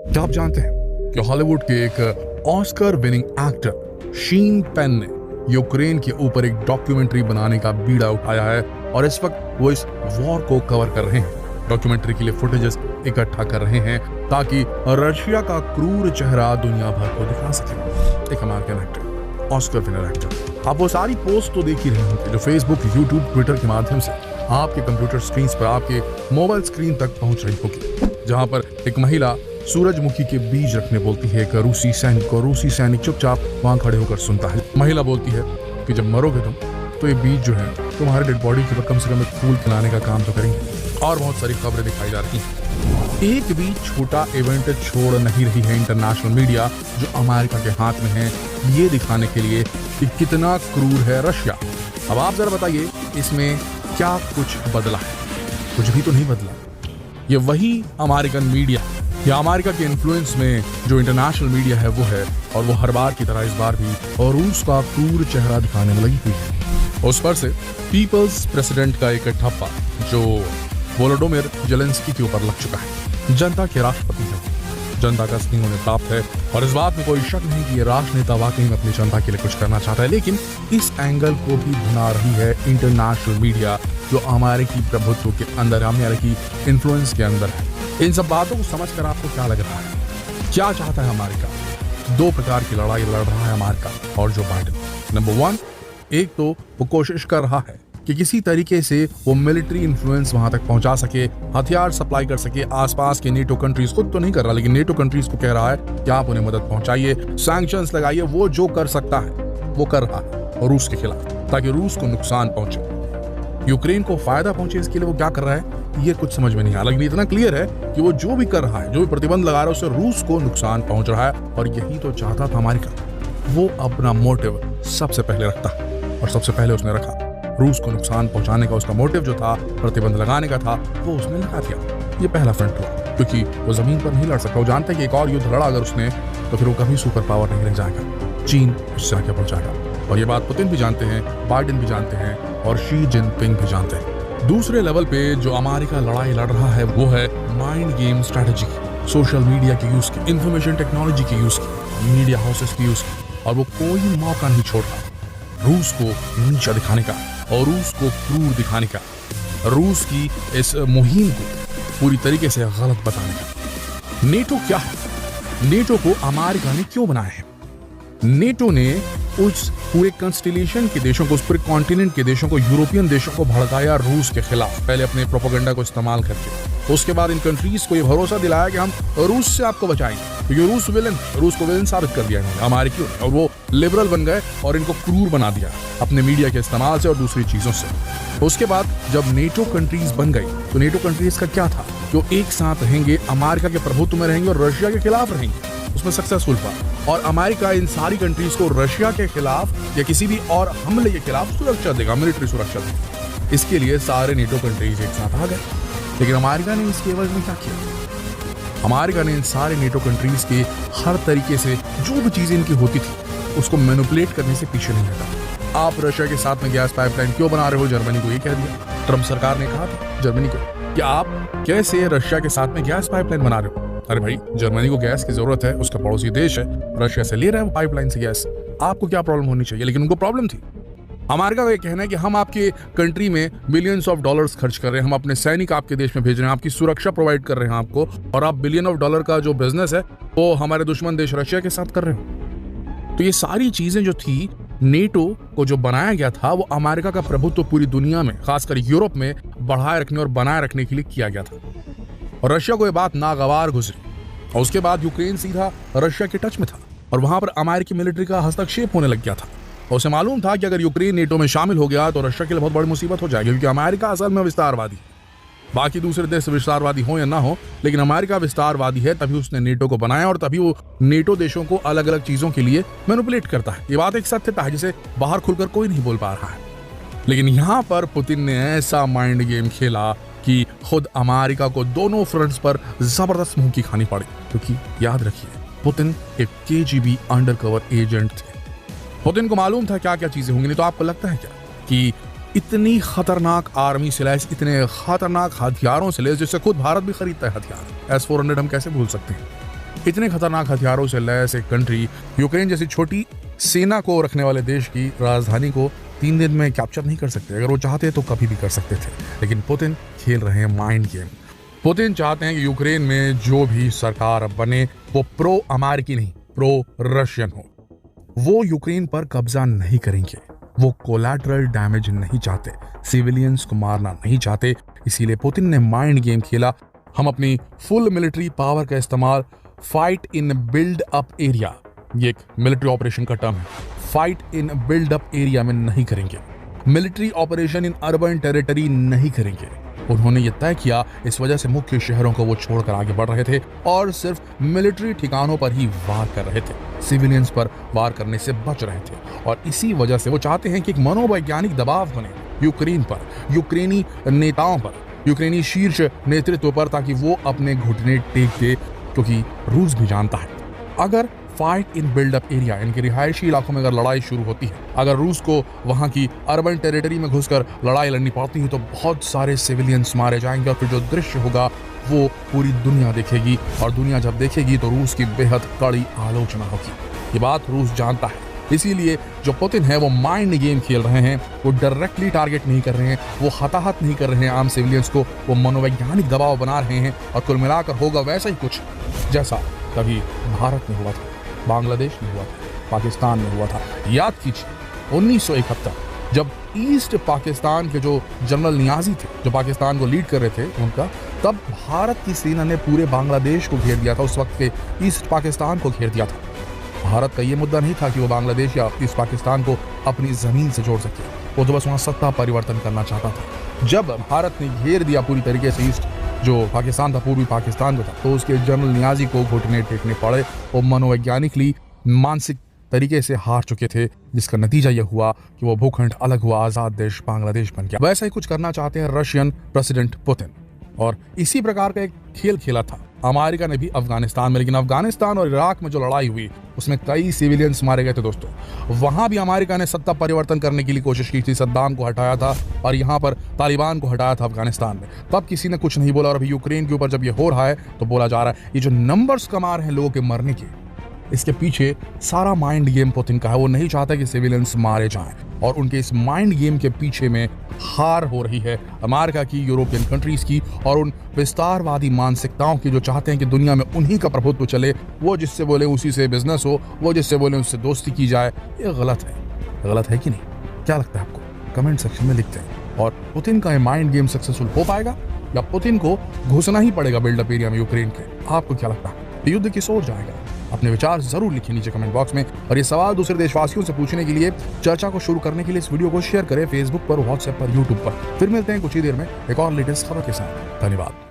क्या आप जानते हैं कि हॉलीवुड के एक ऑस्कर विनिंग एक्टर शीन पेन ने यूक्रेन के ऊपर एक डॉक्यूमेंट्री बनाने का बीड़ा उठाया है और इस वक्त वो इस वॉर को कवर कर रहे हैं। डॉक्यूमेंट्री के लिए फुटेजेस इकट्ठा कर रहे हैं ताकि रशिया का क्रूर चेहरा दुनिया भर को दिखा सके। एक American actor, Oscar winner actor. आप वो सारी पोस्ट तो देख ही रहे होंगे जो फेसबुक, यूट्यूब, ट्विटर के माध्यम से आपके कंप्यूटर स्क्रीन पर, आपके मोबाइल स्क्रीन तक पहुंच रही होगी, जहां पर एक महिला सूरजमुखी के बीज रखने बोलती है एक रूसी सैनिक को। रूसी सैनिक चुपचाप वहां खड़े होकर सुनता है। महिला बोलती है कि जब मरोगे तुम तो ये बीज जो है तुम्हारे डेड बॉडी के ऊपर कम से कम एक फूल खिलाने का काम तो करेंगे। और बहुत सारी खबरें दिखाई जा रही हैं। एक भी छोटा इवेंट छोड़ नहीं रही है इंटरनेशनल मीडिया, जो अमेरिका के हाथ में है, ये दिखाने के लिए कि कितना क्रूर है रशिया। अब आप जरा बताइए, इसमें क्या कुछ बदला है? कुछ भी तो नहीं बदला। ये वही अमेरिकन मीडिया या अमेरिका के इन्फ्लुएंस में जो इंटरनेशनल मीडिया है वो है, और वो हर बार की तरह इस बार भी और रूस का क्रूर चेहरा दिखाने में लगी हुई है। उस पर से पीपल्स प्रेसिडेंट का एक ठप्पा जो वोलोडोमिर जेलेंस्की के ऊपर लग चुका है। जनता के राष्ट्रपति है, जनता का स्नेह उन्हें प्राप्त है और इस बात में कोई शक नहीं कि ये राष्ट्रनेता वाकई में अपनी जनता के लिए कुछ करना चाहता है। लेकिन इस एंगल को भी भुना रही है इंटरनेशनल मीडिया, जो अमेरिकी प्रभुत्व के अंदर, अमेरिकी इन्फ्लुएंस के अंदर है। इन सब बातों को समझकर आपको क्या लग रहा है? क्या चाहता है अमेरिका? दो प्रकार की लड़ाई लड़ रहा है अमेरिका और जो बाइडेन। नंबर 1, एक तो वो कोशिश कर रहा है कि किसी तरीके से वो मिलिट्री इन्फ्लुएंस वहां तक पहुंचा सके, हथियार सप्लाई कर सके आसपास के नेटो कंट्रीज। खुद तो नहीं कर रहा, लेकिन नेटो कंट्रीज को कह रहा है कि आप उन्हें मदद पहुंचाइए, सैंक्शंस लगाइए। वो जो कर सकता है वो कर रहा है रूस के खिलाफ, ताकि रूस को नुकसान पहुंचे, यूक्रेन को फायदा पहुंचे। इसके लिए वो क्या कर रहा है ये कुछ समझ में नहीं आ रहा, लेकिन इतना क्लियर है कि वो जो भी कर रहा है, जो भी प्रतिबंध लगा रहा है, उससे रूस को नुकसान पहुंच रहा है। और यही तो चाहता था अमेरिका। वो अपना मोटिव सबसे पहले रखता है और सबसे पहले उसने रखा रूस को नुकसान पहुंचाने का। उसका मोटिव जो था प्रतिबंध लगाने का था, वो उसने लगा दिया। ये पहला फ्रंट हुआ, क्योंकि वो जमीन पर नहीं लड़ सकता। वो जानता है कि एक और युद्ध लड़ा अगर उसने तो फिर वो कभी सुपर पावर नहीं रह जाएगा, चीन उससे आगे बढ़ जाएगा। और ये बात पुतिन भी जानते हैं, बाइडेन भी जानते हैं और शी जिनपिंग भी जानते हैं। दूसरे लेवल पे जो अमेरिका लड़ाई लड़ रहा है वो है माइंड गेम स्ट्रेटजी की, सोशल मीडिया के यूज की, इंफॉर्मेशन टेक्नोलॉजी के यूज की, मीडिया हाउसेस की यूज की। और वो कोई मौका नहीं छोड़ रहा रूस को नीचा दिखाने का और रूस को क्रूर दिखाने का, रूस की इस मुहिम को पूरी तरीके से गलत बताने का। नेटो क्या है? नेटो को अमेरिका ने क्यों बनाया है? नेटो ने उस पूरे कंस्टिलेशन के देशों को, उस पूरे कॉन्टिनेंट के देशों को, यूरोपियन देशों को भड़काया रूस के खिलाफ, पहले अपने प्रोपेगेंडा को इस्तेमाल करके। उसके बाद इन कंट्रीज को ये भरोसा दिलाया कि हम रूस से आपको बचाएंगे, क्योंकि रूस को विलन साबित कर दिया इन्होंने, अमेरिकियों ने, और वो लिबरल बन गए और इनको क्रूर बना दिया अपने मीडिया के इस्तेमाल से और दूसरी चीजों से। उसके बाद जब नेटो कंट्रीज बन गई तो नेटो कंट्रीज का क्या था? जो एक साथ रहेंगे, अमेरिका के प्रभुत्व में रहेंगे और रशिया के खिलाफ रहेंगे। उसमें सक्सेसफुल हुआ और अमेरिका इन सारी कंट्रीज को रशिया के खिलाफ या किसी भी और हमले के खिलाफ सुरक्षा देगा, मिलिट्री सुरक्षा देगा। इसके लिए सारे नेटो कंट्रीज एक साथ आ गए। लेकिन अमेरिका ने इसके एवज में क्या किया? अमेरिका ने इन सारे नेटो कंट्रीज के हर तरीके से जो भी चीजें इनकी होती थी उसको मैनिपुलेट करने से पीछे नहीं हटा। आप रशिया के साथ में गैस पाइपलाइन क्यों बना रहे हो? जर्मनी को ये कह दिया। ट्रम्प सरकार ने कहा था जर्मनी को कि आप कैसे रशिया के साथ में गैस पाइपलाइन बना रहे हो? अरे भाई, जर्मनी को गैस की जरूरत है, उसका पड़ोसी देश है, रशिया से ले रहे हैं पाइपलाइन से गैस, आपको क्या प्रॉब्लम होनी चाहिए? लेकिन उनको प्रॉब्लम थी। अमेरिका का ये कहना है कि हम आपके कंट्री में बिलियंस ऑफ डॉलर्स खर्च कर रहे हैं, हम अपने सैनिक आपके देश में भेज रहे हैं, आपकी सुरक्षा प्रोवाइड कर रहे हैं आपको, और आप बिलियन ऑफ डॉलर का जो बिजनेस है वो हमारे दुश्मन देश रशिया के साथ कर रहे हो। तो ये सारी चीजें जो थी, नेटो को जो बनाया गया था, वो अमेरिका का प्रभुत्व पूरी दुनिया में, खासकर यूरोप में बढ़ाए रखने और बनाए रखने के लिए किया गया था। और रशिया को ये बात नागवार गुजरी और उसके बाद यूक्रेन सीधा रशिया के टच में था और वहां पर अमेरिकी मिलिट्री का हस्तक्षेप होने लग गया था। और उसे मालूम था कि अगर यूक्रेन नेटो में शामिल हो गया तो रशिया के लिए बहुत बड़ी मुसीबत हो जाएगी, क्योंकि अमेरिका असल में विस्तारवादी, बाकी दूसरे देश विस्तारवादी हो या ना हो, लेकिन अमेरिका विस्तारवादी है। तभी उसने नेटो को बनाया और तभी वो नेटो देशों को अलग अलग चीजों के लिए मैनिपुलेट करता है। ये बात एक सत्यता है जिसे बाहर खुलकर कोई नहीं बोल पा रहा है। लेकिन यहाँ पर पुतिन ने ऐसा माइंड गेम खेला कि खुद अमेरिका को दोनों फ्रंट्स पर जबरदस्त मुंह की खानी पड़ी। क्योंकि याद रखिए, पुतिन एक KGB अंडरकवर एजेंट थे। पुतिन को मालूम था क्या क्या चीजें होंगी। नहीं तो आपको लगता है क्या कि इतनी खतरनाक आर्मी से लैस, इतने खतरनाक हथियारों से लैस, जिससे खुद भारत भी खरीदता है हथियार, S-400 हम कैसे भूल सकते हैं? इतने खतरनाक हथियारों से लैस एक कंट्री यूक्रेन जैसी छोटी सेना को रखने वाले देश की राजधानी को 3 दिन में कैप्चर नहीं कर सकते। अगर वो चाहते तो कभी भी कर सकते थे, लेकिन पुतिन खेल रहे हैं माइंड गेम। पुतिन चाहते हैं कि यूक्रेन में जो भी सरकार बने वो प्रो अमेरिकी नहीं, प्रो रशियन हो। वो यूक्रेन पर कब्जा नहीं करेंगे, वो कोलैटरल डैमेज नहीं चाहते, सिविलियंस को मारना नहीं चाहते। इसीलिए पुतिन ने माइंड गेम खेला। हम अपनी फुल मिलिट्री पावर का इस्तेमाल fight in build up area, ये एक मिलिट्री ऑपरेशन का टर्म है, fight in build up area में नहीं करेंगे। Military operation in urban territory नहीं करेंगे। उन्होंने ये तय किया। इस वजह से मुख्य शहरों को वो छोड़कर आगे बढ़ रहे थे और सिर्फ मिलिट्री ठिकानों पर ही वार कर रहे थे, सिविलियंस पर वार करने से बच रहे थे। और इसी वजह से वो चाहते हैं कि एक मनोवैज्ञानिक दबाव बने यूक्रेन पर, यूक्रेनी नेताओं पर, यूक्रेनी शीर्ष नेतृत्व पर, ताकि वो अपने घुटने टेक दे। क्योंकि रूस भी जानता है अगर फाइट इन बिल्डअप एरिया, इनके रिहायशी इलाकों में अगर लड़ाई शुरू होती है, अगर रूस को वहां की अर्बन टेरिटरी में घुसकर लड़ाई लड़नी पड़ती है, तो बहुत सारे सिविलियंस मारे जाएंगे और फिर जो दृश्य होगा वो पूरी दुनिया देखेगी। और दुनिया जब देखेगी तो रूस की बेहद कड़ी आलोचना होगी। ये बात रूस जानता है। इसीलिए जो पुतिन है वो माइंड गेम खेल रहे हैं। वो डायरेक्टली टारगेट नहीं कर रहे हैं, वो हताहत नहीं कर रहे हैं आम सिविलियंस को, वो मनोवैज्ञानिक दबाव बना रहे हैं। और कुल मिलाकर होगा वैसा ही कुछ जैसा कभी भारत में हुआ था, बांग्लादेश में हुआ था, पाकिस्तान में हुआ था। याद कीजिए 1971 जब ईस्ट पाकिस्तान के जो जनरल नियाजी थे, जो पाकिस्तान को लीड कर रहे थे उनका, तब भारत की सेना ने पूरे बांग्लादेश को घेर दिया था। उस वक्त के ईस्ट पाकिस्तान को घेर दिया था। भारत का ये मुद्दा नहीं था कि वो बांग्लादेश या ईस्ट पाकिस्तान को अपनी जमीन से जोड़ सके, वो तो बस वहां सत्ता परिवर्तन करना चाहता था। जब भारत ने घेर दिया पूरी तरीके से ईस्ट जो पाकिस्तान था, पूर्वी पाकिस्तान को था, तो उसके जनरल नियाजी को घुटने टेकने पड़े। वो मनोवैज्ञानिकली मानसिक तरीके से हार चुके थे, जिसका नतीजा यह हुआ कि वो भूखंड अलग हुआ, आजाद देश बांग्लादेश बन गया। वैसा ही कुछ करना चाहते हैं रशियन प्रेसिडेंट पुतिन। और इसी प्रकार का एक खेल खेला था अमेरिका ने भी अफगानिस्तान में। लेकिन अफगानिस्तान और इराक में जो लड़ाई हुई उसमें कई सिविलियंस मारे गए थे दोस्तों। वहां भी अमेरिका ने सत्ता परिवर्तन करने की कोशिश की थी, सद्दाम को हटाया था और यहाँ पर तालिबान को हटाया था अफगानिस्तान में। तब किसी ने कुछ नहीं बोला। और अभी यूक्रेन के ऊपर जब ये हो रहा है तो बोला जा रहा है ये जो नंबर्स कमा रहे हैं लोगों के मरने के, इसके पीछे सारा माइंड गेम पुतिन का है। वो नहीं चाहता कि सिविलियंस मारे जाएं। और उनके इस माइंड गेम के पीछे में हार हो रही है अमेरिका की, यूरोपियन कंट्रीज की और उन विस्तारवादी मानसिकताओं की जो चाहते हैं कि दुनिया में उन्हीं का प्रभुत्व चले। वो जिससे बोले उसी से बिजनेस हो, वो जिससे बोले उससे दोस्ती की जाए। ये गलत है। गलत है कि नहीं? क्या लगता है आपको? कमेंट सेक्शन में लिखते हैं। और पुतिन का ये माइंड गेम सक्सेसफुल हो पाएगा या पुतिन को घुसना ही पड़ेगा बिल्डअप एरिया में यूक्रेन के? आपको क्या लगता है? युद्ध किस ओर जाएगा? अपने विचार जरूर लिखिए नीचे कमेंट बॉक्स में। और ये सवाल दूसरे देशवासियों से पूछने के लिए, चर्चा को शुरू करने के लिए इस वीडियो को शेयर करें फेसबुक पर, व्हाट्सएप पर, यूट्यूब पर। फिर मिलते हैं कुछ ही देर में एक और लेटेस्ट खबर के साथ। धन्यवाद।